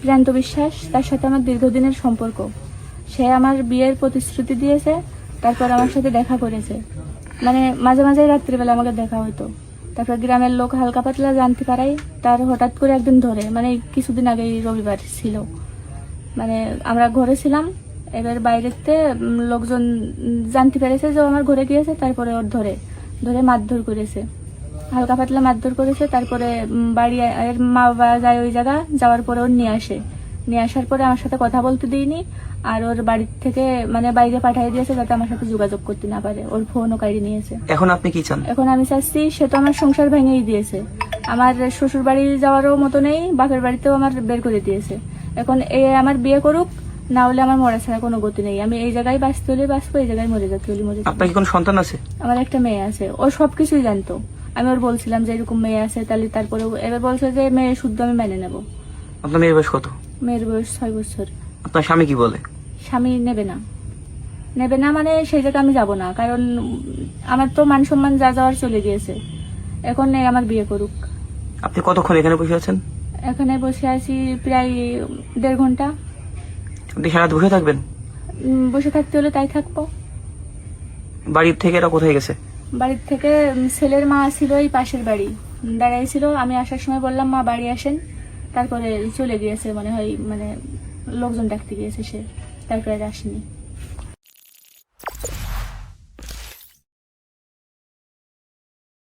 প্রিয়ান্ত বিশ্বাস, তার সাথে আমার দীর্ঘদিনের সম্পর্ক। সে আমার বিয়ের প্রতিশ্রুতি দিয়েছে, তারপর আমার সাথে দেখা করেছে। মানে মাঝে মাঝে রাত্রিবেলা আমাকে দেখা হতো। তারপর গ্রামের লোক হালকা পাতলা জানতে পারাই তার হঠাৎ করে একদিন ধরে, মানে কিছুদিন আগেই রবিবার ছিল, মানে আমরা ঘরে ছিলাম, এবার বাইরেতে লোকজন জানতে পেরেছে যে ও আমার ঘরে গিয়েছে। তারপরে ওর ধরে ধরে মারধর করেছে, হালকা পাতলা মারধর করেছে। তারপরে বাড়ি এর মা বাবা যায় ওই জায়গা, যাওয়ার পরে ওর নিয়ে আসার পরে আমার সাথে কথা বলতে দিইনি, আর ওর বাড়ির থেকে মানে বাইরে পাঠিয়ে দিয়েছে যাতে আমার সাথে যোগাযোগ করতে না পারে। ওর ফোনও কাড়ি নিয়েছে। এখন আপনি কি চান? এখন আমি চাচ্ছি, সে তো আমার সংসার ভেঙেই দিয়েছে, আমার শ্বশুর বাড়ি যাওয়ারও মতো নেই, বাপের বাড়িতেও আমার বের করে দিয়েছে। এখন এ আমার বিয়ে করুক, না হলে আমার মরা ছাড়া কোনো গতি নেই। আমি এই জায়গায় বাঁচতে হলে বাঁচবো, এই জায়গায় মরে যেতে হলে মরে যাবো। আপনার কি কোনো সন্তান আছে? আমার একটা মেয়ে আছে, ও সবকিছুই জানতো। আমি ওর বলছিলাম যে এরকম মেয়ে আছে, তাহলে তারপরে এবার বলছে যে মেয়ে শুদ্ধ আমি মেনে নেব। আপনার মেয়ের বয়স কত? মেয়ের বয়স 6 বছর। আপনার স্বামী কি বলে? স্বামী নেবে না, মানে সেই জায়গায় আমি যাব না, কারণ আমার তো মান সম্মান যা যাওয়ার চলে গিয়েছে। এখন আমার বিয়ে করুক। আপনি কতক্ষণ এখানে বসে আছেন? এখানে বসে আছি প্রায় 1.5 ঘন্টা। আপনি সারা রাত বসে থাকবেন? বসে থাকতে হলে তাই থাকবো। বাড়ির থেকে এরা কোথায় গেছে? বাড়ির থেকে ছেলের মা ছিল এই পাশের বাড়ি দাঁড়াইছিল। আমি আসার সময় বললাম মা বাড়ি আসেন, তারপরে চলে গিয়েছে মনে হয়, মানে লোকজন ডাকতে গিয়েছে সে, তারপরে আর আসেনি।